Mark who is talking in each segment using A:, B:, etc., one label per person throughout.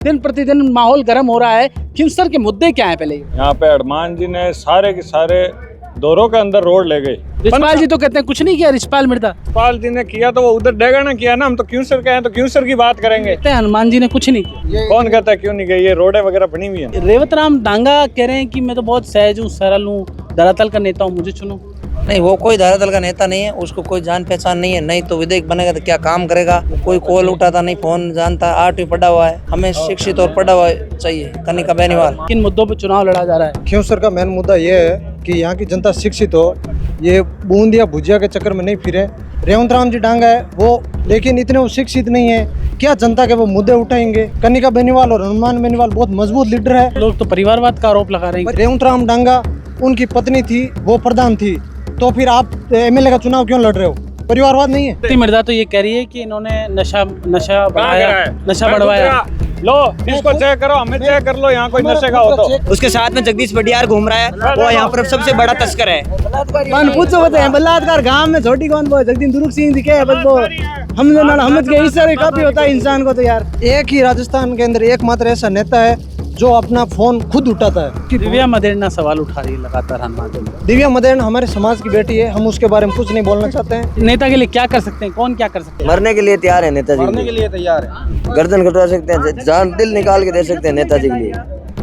A: दिन प्रतिदिन माहौल गर्म हो रहा है। खिंवसर के मुद्दे क्या हैं पहले?
B: यहाँ पे हनुमान जी ने सारे के सारे दौरों के अंदर रोड ले गए।
A: रिचपाल जी तो कहते हैं कुछ नहीं किया। रिचपाल मृदा
B: रिचपाल जी ने किया तो वो उधर डेगा ना किया ना। हम तो क्यूसर के हैं तो क्यूसर की बात करेंगे।
A: कहते हैं हनुमान जी ने कुछ नहीं किया।
B: कौन कहता है क्यों नहीं गई? ये रोडें वगैरह बनी हुई है।
A: रेवत राम डांगा कह रहे हैं कि मैं तो बहुत सहज हूँ, सरल हूँ, धरातल का नेता हूँ, मुझे चुनो।
C: नहीं, वो कोई धरातल का नेता नहीं है, उसको कोई जान पहचान नहीं है। नहीं तो विधायक बनेगा तो क्या काम करेगा? कोई कॉल उठाता नहीं, फोन जानता, 8वीं पढ़ा हुआ है। हमें शिक्षित और पढ़ा हुआ चाहिए। कनिका बेनीवाल।
A: किन मुद्दों पर चुनाव लड़ा जा रहा है?
D: खिंवसर का मेन मुद्दा ये है कि यहाँ की जनता शिक्षित हो, ये बूंद या भुजिया के चक्कर में नहीं फिरे। रेवत राम जी डांगा है वो, लेकिन इतने वो शिक्षित नहीं है। क्या जनता के वो मुद्दे उठाएंगे? कनिका बेनीवाल और हनुमान बेनीवाल बहुत मजबूत लीडर है।
A: लोग तो परिवारवाद का आरोप लगा रहे हैं।
D: रेवत राम डांगा, उनकी पत्नी थी, वो प्रधान थी, तो फिर आप एमएलए का चुनाव क्यों लड़ रहे हो? परिवारवाद नहीं है।
A: मृदा तो ये कह रही है कि इन्होंने नशा बढ़वाया।
B: लो इसको चेक करो, हमें चेक कर लो। यहाँ कोई नशे का हो तो
E: उसके साथ में जगदीश बडियार घूम रहा है, वो यहाँ पर सबसे बड़ा तस्कर है।
A: पूछो बताए बलात्कार गांव में छोटी कौन वो जगदीन दुरुक सिंह दिखे है बस वो हम के इस तरह काफी होता है इंसान को तो यार।
D: एक ही राजस्थान के अंदर एकमात्र ऐसा नेता है जो अपना फोन खुद उठाता है।
A: दिव्या मदेरणा सवाल उठा रही है लगातार हनुमान जी।
D: दिव्या मदेरणा हमारे समाज की बेटी है, हम उसके बारे में कुछ नहीं बोलना चाहते हैं।
A: नेता के लिए क्या कर सकते हैं? कौन क्या कर सकते हैं?
C: मरने के लिए तैयार है नेताजी।
D: मरने के लिए तैयार है।
C: गर्दन कटवा सकते हैं, जान दिल निकाल के दे सकते हैं नेताजी के लिए।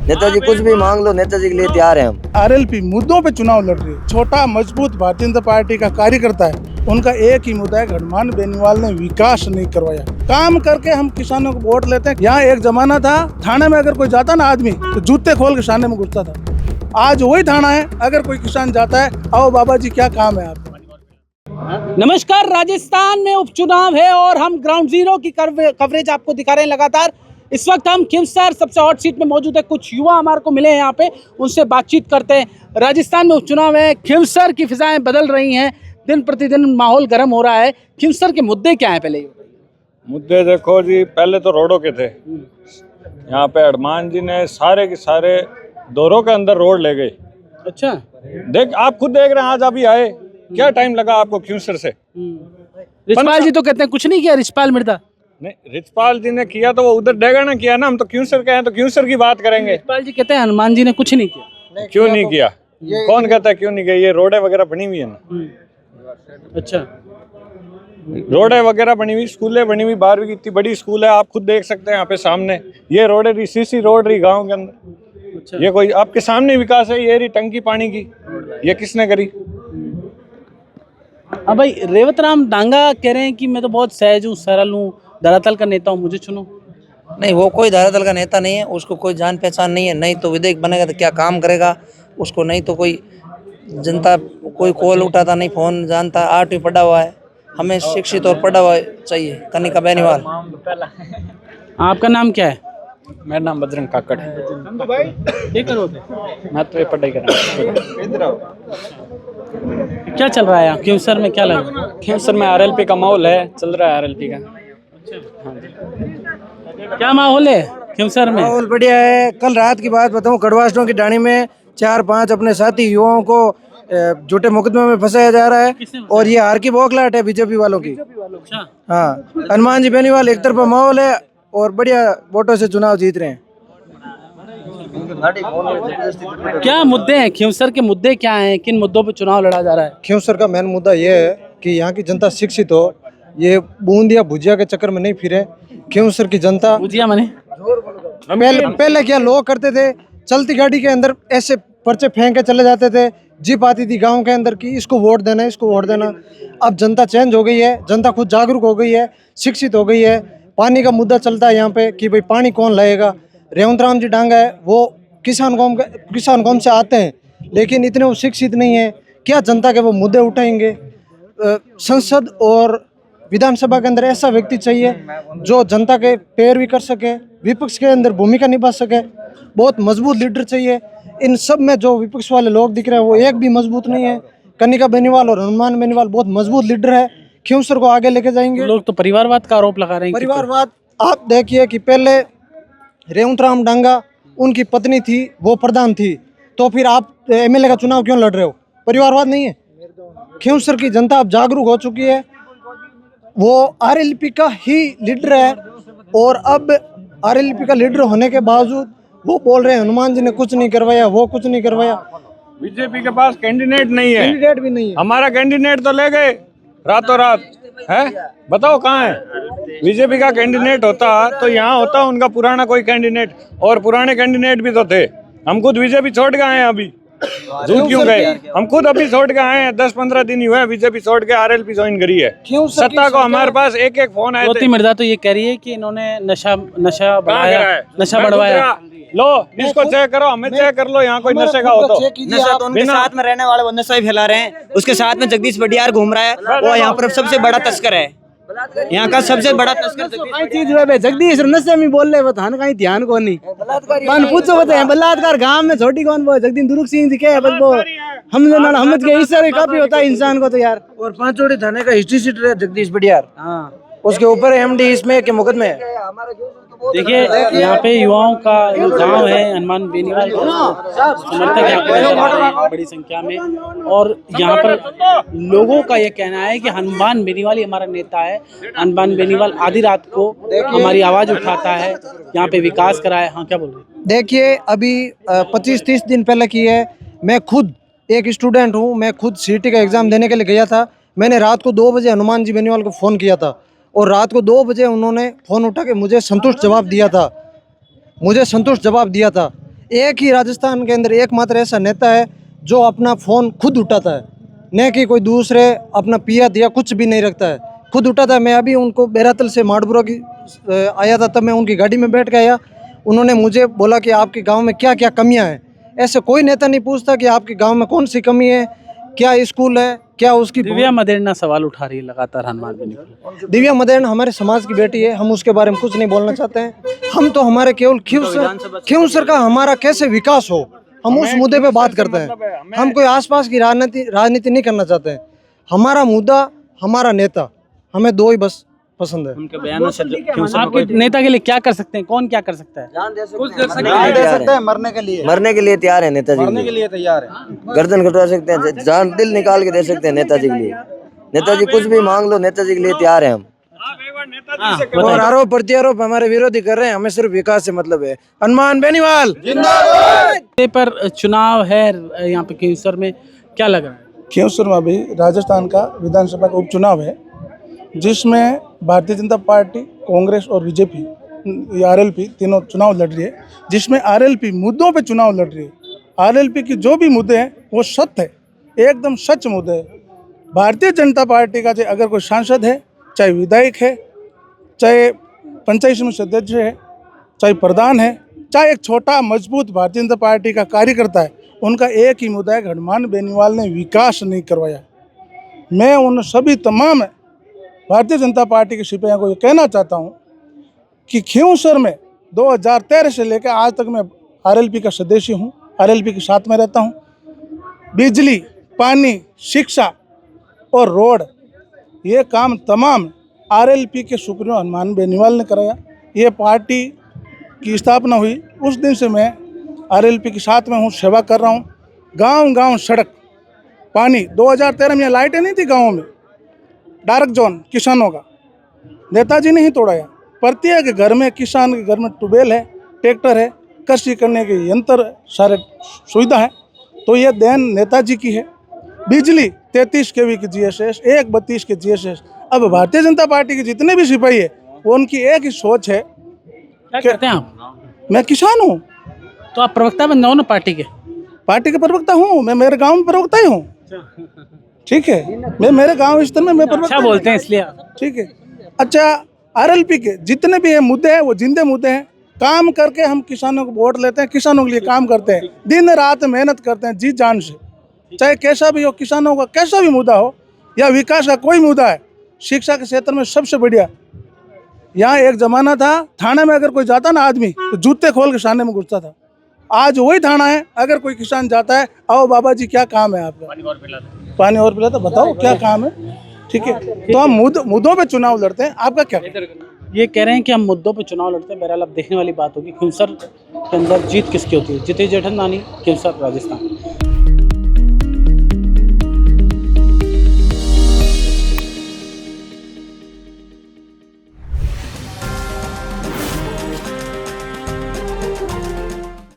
C: नेताजी कुछ भी मांग लो, नेताजी के लिए तैयार है हम।
F: आरएलपी मुद्दों पे चुनाव लड़ रही है। छोटा मजबूत भारतीय जनता पार्टी का कार्यकर्ता है, उनका एक ही मुद्दा है, हनुमान बेनीवाल ने विकास नहीं करवाया। काम करके हम किसानों को वोट लेते हैं। यहाँ एक जमाना था, थाने में अगर कोई जाता ना आदमी तो जूते खोल के थाने में घुसता था। आज वही थाना है, अगर कोई किसान जाता है, आओ बाबा जी क्या काम है आपको।
A: नमस्कार, राजस्थान में उपचुनाव है और हम ग्राउंड जीरो की कवरेज आपको दिखा रहे हैं लगातार। इस वक्त हम खिंवसर सबसे हॉट सीट में मौजूद है। कुछ युवा हमारे को मिले हैं यहाँ पे, उनसे बातचीत करते हैं। राजस्थान में उपचुनाव है, खिंवसर की फिजाएं बदल रही हैं, दिन प्रतिदिन माहौल गर्म हो रहा है। खिंवसर के मुद्दे क्या हैं पहले?
B: मुद्दे देखो जी, पहले तो रोडों के थे। यहाँ पे हनुमान जी ने सारे के सारे दौरों के अंदर रोड ले गए।
A: अच्छा,
B: देख आप खुद देख रहे हैं, आज अभी आए, क्या टाइम लगा आपको खिंवसर से?
A: रिचपाल जी तो कहते हैं कुछ नहीं किया। रिचपाल मृदा
B: नहीं, रिचपाल जी ने किया तो वो उधर डेगा ना किया ना। हम तो क्यूसर के हैं तो क्यूसर की बात करेंगे।
A: रिचपाल जी कहते हैं हनुमान जी ने कुछ नहीं किया।
B: क्यों नहीं किया? कौन कहता है क्यों नहीं किया? ये रोडें वगैरह बनी हुई है ना।
A: अच्छा,
B: रोडें वगैरह बनी हुई, स्कूलें बनी हुई, 12वीं की इतनी बड़ी स्कूल है, आप खुद देख सकते हैं यहाँ पे सामने। ये रोड है, सीसी रोड रही गाँव के अंदर।
A: अच्छा।
B: ये कोई आपके सामने विकास है? ये रही टंकी पानी की, ये किसने करी?
A: अब भाई रेवत राम डांगा कह रहे हैं कि मैं तो बहुत सहज हूँ, सरल हूँ, धरातल का नेता हूँ, मुझे चुनो।
C: नहीं, वो कोई धरातल का नेता नहीं है, उसको कोई जान पहचान नहीं है। नहीं तो विधायक बनेगा तो क्या काम करेगा? उसको नहीं तो कोई जनता, कोई कॉल उठाता नहीं, फोन जानता, 8वीं पढ़ा हुआ है। हमें शिक्षित और पढ़ा हुआ चाहिए। कनिका बेनीवाल।
A: आपका नाम क्या है?
E: मेरा नाम बजरंग काकड़ है।
A: ये करोगे?
E: मैं तो ये पढ़ाई कर रहा हूँ।
A: क्या चल रहा है यहाँ खिंवसर में? क्या लगा?
E: खिंवसर में आरएलपी का माहौल है, चल रहा है आरएलपी का।
A: क्या माहौल है खिंवसर में?
D: माहौल बढ़िया है। कल रात की बात बताऊं, कड़वासलों की डाणी में 4-5 अपने साथी युवाओं को झूठे मुकदमे में फंसाया जा रहा है, और ये हार की बौखलाहट है बीजेपी वालों की। हाँ, हनुमान जी बेनीवाल एक तरफा माहौल है और बढ़िया वोटों से चुनाव जीत रहे हैं।
A: क्या मुद्दे हैं खिंवसर के? मुद्दे क्या हैं? किन मुद्दों पे चुनाव लड़ा जा रहा है?
D: खिंवसर का मेन मुद्दा ये है कि यहाँ की जनता शिक्षित हो, ये बूंद या भुजिया के चक्कर में नहीं फिरे। खिंवसर की जनता
A: भुजिया मने
D: पहले क्या लोग करते थे, चलती गाड़ी के अंदर ऐसे पर्चे फेंक के चले जाते थे। जीप आती थी गांव के अंदर कि इसको वोट देना, इसको वोट देना। अब जनता चेंज हो गई है, जनता खुद जागरूक हो गई है, शिक्षित हो गई है। पानी का मुद्दा चलता है यहाँ पे कि भाई पानी कौन लाएगा। रेवत राम जी डांगा है वो किसान कौम से आते हैं, लेकिन इतने वो शिक्षित नहीं है। क्या जनता के वो मुद्दे उठाएंगे? संसद और विधानसभा के अंदर ऐसा व्यक्ति चाहिए जो जनता के पैरवी कर सके, विपक्ष के अंदर भूमिका निभा सके। बहुत मजबूत लीडर चाहिए। इन सब में जो विपक्ष वाले लोग दिख रहे हैं वो एक भी मजबूत नहीं है। कनिका बेनीवाल और हनुमान बेनीवाल बहुत मजबूत लीडर है, खिंवसर को आगे लेके जाएंगे।
A: लोग तो परिवारवाद का आरोप लगा रहे हैं।
D: परिवारवाद, आप देखिए कि पहले रेवत राम डांगा, उनकी पत्नी थी, वो प्रधान थी, तो फिर आप एमएलए का चुनाव क्यों लड़ रहे हो? परिवारवाद नहीं है। खिंवसर की जनता अब जागरूक हो चुकी है, वो आरएलपी का ही लीडर है। और अब आरएलपी का लीडर होने के बावजूद वो बोल रहे हैं हनुमान जी ने कुछ नहीं करवाया, वो कुछ नहीं करवाया।
B: बीजेपी के पास कैंडिडेट नहीं है,
D: कैंडिडेट भी नहीं है।
B: हमारा कैंडिडेट तो ले गए रातों रात है, बताओ कहाँ है? बीजेपी का कैंडिडेट होता तो यहाँ होता उनका पुराना कोई कैंडिडेट, और पुराने कैंडिडेट भी तो थे। हम खुद बीजेपी छोड़ के आए हैं, अभी झूठ क्यों गए? हम खुद अभी छोड़ के आए हैं, 10-15 दिन ही हुए हैं बीजेपी छोड़ के, आरएलपी ज्वाइन करी है।
D: क्यों सर?
B: सत्ता को हमारे पास एक एक फोन आए
A: ज्योति
B: थे।
A: मिर्जा तो ये कह रही है कि इन्होंने नशा
B: कहाँ
A: बढ़ाया,
B: करा है?
A: नशा
B: मैं
A: बढ़वाया।
B: खुद लो इसको चेक करो, हमें चेक कर लो, यहाँ कोई नशे का हो तो।
E: नशा तो उनके साथ में रहने वाले वो नशा ही फैला रहे हैं। उसके साथ में जगदीश बडियार घूम रहा है, वो यहाँ पर सबसे बड़ा तस्कर है, यहाँ का सबसे बड़ा तस्कर जगदीश।
G: चीज वे जगदीश नशे में बोल रहे वो थान कहीं ध्यान को नहीं कौन पूछो बता बलात्कार गांव में छोटी कौन वो जगदीश दुरुख सिंह जी के बस वो हम समझ गए इससे काफी होता है इंसान को तो यार।
C: और पांचोड़ी थाने का हिस्ट्री सीट रहे जगदीश बडियार, उसके ऊपर एमडी इसमें के मुकदमे है।
A: देखिए यहाँ पे युवाओं का जो गांव है हनुमान बेनीवाल का समर्थक यहाँ पे नजर आ रहे हैं बड़ी संख्या में, और यहाँ पर लोगों का ये कहना है कि हनुमान बेनीवाल ही हमारा नेता है। हनुमान बेनीवाल आधी रात को हमारी आवाज उठाता है, यहाँ पे विकास कराया। हाँ क्या बोल रहे हैं?
D: देखिए अभी 25-30 दिन पहले की है, मैं खुद एक स्टूडेंट हूँ, मैं खुद सीटी का एग्ज़ाम देने के लिए गया था। मैंने रात को 2 बजे हनुमान जी बेनीवाल को फ़ोन किया था और रात को 2 बजे उन्होंने फ़ोन उठा के मुझे संतुष्ट जवाब दिया था। एक ही राजस्थान के अंदर एकमात्र ऐसा नेता है जो अपना फ़ोन खुद उठाता है, न कि कोई दूसरे अपना पिया दिया कुछ भी नहीं रखता है, खुद उठाता है। मैं अभी उनको बैरातल से माड़पुरा की आया था, तब मैं उनकी गाड़ी में बैठ के आया। उन्होंने मुझे बोला कि आपके गांव में क्या क्या कमियां हैं। ऐसे कोई नेता नहीं पूछता कि आपके गांव में कौन सी कमी है, क्या स्कूल है, क्या उसकी।
A: दिव्या मदेरणा सवाल उठा रही है लगातार हनुमान बेनीवाल।
D: दिव्या मदेरण हमारे समाज की बेटी है, हम उसके बारे में कुछ नहीं बोलना चाहते हैं। हम तो हमारे केवल खियूसर का हमारा कैसे विकास हो, हम उस मुद्दे पे बात करते हैं। हम कोई आसपास की राजनीति नहीं करना चाहते हैं। हमारा मुद्दा, हमारा नेता, हमें 2 ही बस पसंद है।
A: उनके बयानों से आपके नेता के लिए क्या कर सकते हैं? कौन क्या कर सकता है?
C: मरने के लिए तैयार है नेताजी, मरने के लिए तैयार है। गर्दन कटवा सकते हैं, जान दिल निकाल के दे सकते हैं नेताजी के लिए। नेताजी कुछ भी मांग लो, नेताजी के लिए तैयार है हम। और आरोप प्रत्यारोप हमारे विरोधी कर रहे हैं, हमें सिर्फ विकास से मतलब है। हनुमान बेनीवाल
A: जिंदाबाद। पर चुनाव है यहाँ पे खियूसर में, क्या लग रहा है?
F: खियूसर में अभी राजस्थान का विधानसभा का उपचुनाव है, जिसमें भारतीय जनता पार्टी, कांग्रेस और बीजेपी आरएलपी तीनों चुनाव लड़ रही है। जिसमें आरएलपी मुद्दों पे चुनाव लड़ रही है। आरएलपी की जो भी मुद्दे हैं वो सत्य है, एकदम सच मुद्दे हैं। भारतीय जनता पार्टी का चाहे अगर कोई सांसद है, चाहे विधायक है, चाहे पंचायत समिति सदस्य है, चाहे प्रधान है, चाहे एक छोटा मजबूत भारतीय जनता पार्टी का कार्यकर्ता है, उनका एक ही मुद्दा है, हनुमान बेनीवाल ने विकास नहीं करवाया। मैं उन सभी तमाम भारतीय जनता पार्टी के सिपाहियों को ये कहना चाहता हूँ कि खियूसर में 2013 से लेकर आज तक मैं आरएलपी का सदस्य हूँ, आरएलपी के साथ में रहता हूँ। बिजली, पानी, शिक्षा और रोड, ये काम तमाम आरएलपी के सुप्रीमो हनुमान बेनीवाल ने कराया। ये पार्टी की स्थापना हुई उस दिन से मैं आरएलपी के साथ में हूँ, सेवा कर रहा हूँ। गांव-गांव सड़क, पानी, 2013 में यहाँ लाइटें नहीं थी गाँवों में, डार्क जोन किसानों का नेताजी ने ही तोड़ाया। प्रत्येक घर में, किसान के घर में ट्यूबवेल है, ट्रैक्टर है, कृषि करने के यंत्र सारे सुविधा है, तो ये देन नेताजी की है। बिजली 33 kV की GSS, 132 के GSS। अब भारतीय जनता पार्टी के जितने भी सिपाही है वो उनकी एक ही सोच है।
A: क्या करते हैं आप?
F: मैं किसान हूँ।
A: तो आप प्रवक्ता बन जाओ ना पार्टी के।
F: पार्टी का प्रवक्ता हूँ मैं, मेरे गांव में प्रवक्ता ही हूँ। ठीक है, मैं मेरे गांव स्तर में मैं प्रवक्ता
A: अच्छा बोलते हैं इसलिए।
F: ठीक है। अच्छा, आरएलपी के जितने भी मुद्दे हैं वो जिंदे मुद्दे हैं। काम करके हम किसानों को वोट लेते हैं, किसानों के लिए काम करते हैं, दिन रात मेहनत करते हैं जी जान से। चाहे कैसा भी हो, किसानों का कैसा भी मुद्दा हो या विकास का कोई मुद्दा है, शिक्षा के क्षेत्र में सबसे बढ़िया। यहाँ एक जमाना था, थाने में अगर कोई जाता ना आदमी तो जूते खोल के सामने में घुसता था। आज वही थाना है, अगर कोई किसान जाता है, आओ बाबा जी क्या काम है आपका, पानी और पिलाता, बताओ क्या काम है। ठीक है, तो हम मुद्दों पे चुनाव लड़ते हैं। आपका क्या?
A: ये कह रहे हैं कि हम मुद्दों पे चुनाव लड़ते हैं। बहरहाल अब देखने वाली बात होगी खियूसर के अंदर जीत किसकी होती है। जितेश जेठमलानी, खियूसर, राजस्थान।